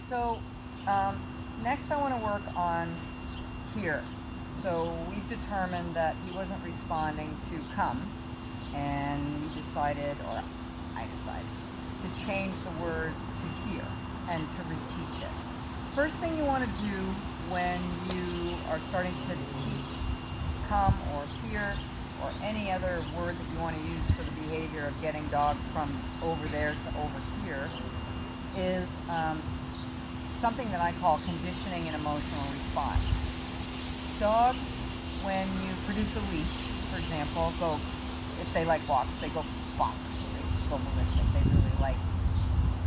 So next I want to work on here. So we've determined that he wasn't responding to come, and we decided, or I decided, to change the word to here and to reteach it. First thing you want to do when you are starting to teach come or here or any other word that you want to use for the behavior of getting dog from over there to over here is something that I call conditioning an emotional response. Dogs, when you produce a leash, for example, if they like walks, they go bonkers, they go ballistic. They really like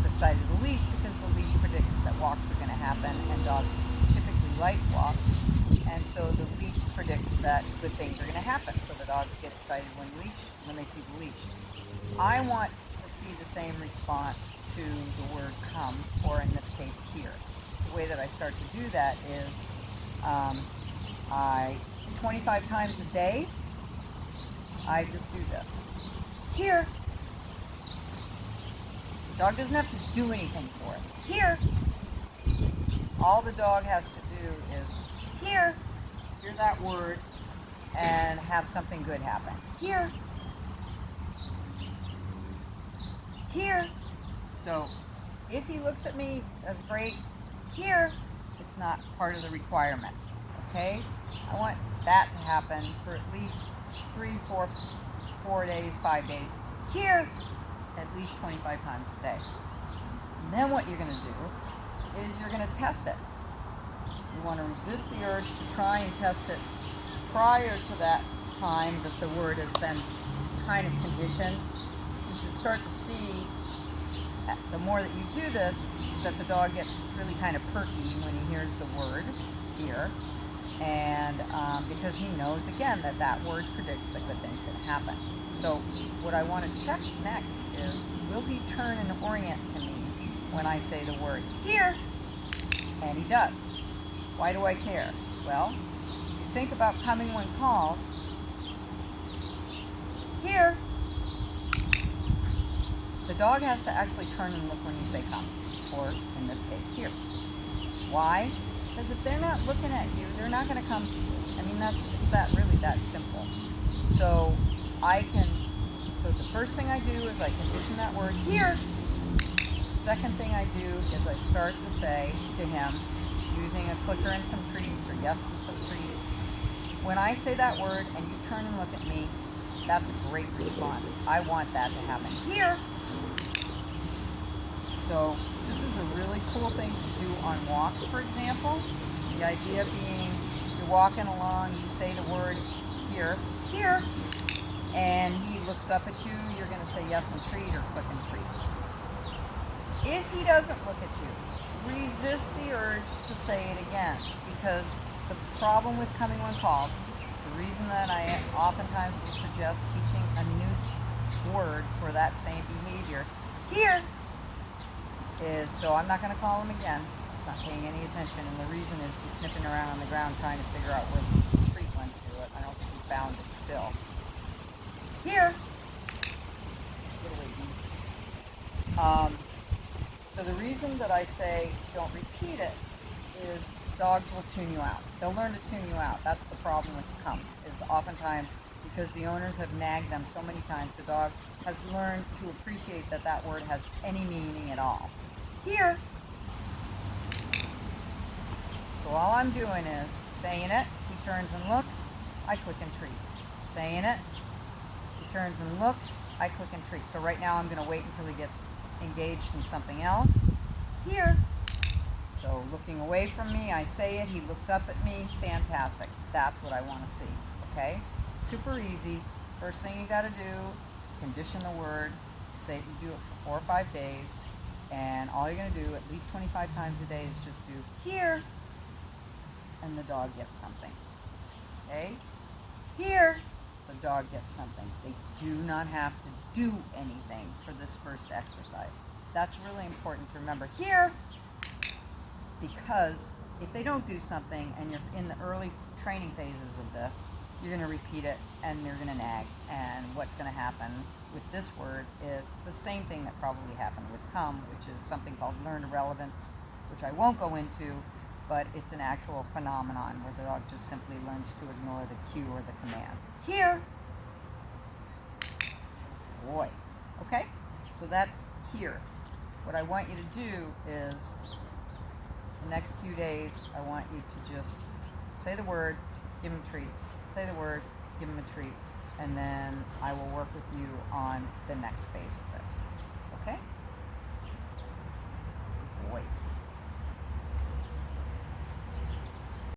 the sight of the leash because the leash predicts that walks are going to happen, and dogs typically like walks, and so the leash predicts that good things are going to happen, so the dogs get excited when they see the leash. I want to see the same response to the word come, or in this case here. The way that I start to do that is 25 times a day, I just do this. Here. The dog doesn't have to do anything for it. Here. All the dog has to do is hear that word and have something good happen. Here. Here. So if he looks at me, that's great. Here, it's not part of the requirement. Okay? I want that to happen for at least 3, 4 days, 5 days. Here, at least 25 times a day. And then what you're going to do is you're going to test it. You want to resist the urge to try and test it prior to that time that the word has been kind of conditioned. You should start to see, the more that you do this, that the dog gets really kind of perky when he hears the word here. And because he knows, again, that word predicts that good things are going to happen. So what I want to check next is, will he turn and orient to me when I say the word here? And he does. Why do I care? Well, you think about coming when called. Here. The dog has to actually turn and look when you say come, or in this case, here. Why? Because if they're not looking at you, they're not going to come to you. I mean, it's really that simple. So the first thing I do is I condition that word here. Second thing I do is I start to say to him, using a clicker and some treats, or yes and some treats, when I say that word and you turn and look at me, that's a great response. I want that to happen here. So this is a really cool thing to do on walks, for example. The idea being, you're walking along, you say the word here, here, and he looks up at you, you're going to say yes and treat, or click and treat. If he doesn't look at you, resist the urge to say it again, because the problem with coming when called, the reason that I oftentimes will suggest teaching a new word for that same behavior here is, so I'm not going to call him again. He's not paying any attention, and the reason is he's sniffing around on the ground trying to figure out where the treat went to it. I don't think he found it still. Here. Get away, Dee. So the reason that I say don't repeat it is dogs will tune you out. They'll learn to tune you out. That's the problem with the come, is oftentimes because the owners have nagged them so many times, the dog has learned to appreciate that word has any meaning at all. Here. So all I'm doing is saying it, he turns and looks, I click and treat. Saying it, he turns and looks, I click and treat. So right now I'm going to wait until he gets engaged in something else. Here. So looking away from me, I say it, he looks up at me, fantastic. That's what I want to see, okay? Super easy. First thing you got to do, condition the word, say you do it for 4 or 5 days, and all you're going to do at least 25 times a day is just do here, and the dog gets something, okay? Here, the dog gets something. They do not have to do anything for this first exercise. That's really important to remember here, because if they don't do something and you're in the early training phases of this, you're going to repeat it and they're going to nag. And what's going to happen with this word is the same thing that probably happened with come, which is something called learned relevance. which I won't go into, but it's an actual phenomenon where the dog just simply learns to ignore the cue or the command. Here! Boy. Okay? So that's here. What I want you to do is, the next few days, I want you to just say the word, give him a treat. Say the word, give him a treat. And then I will work with you on the next phase of this. Okay? Good boy.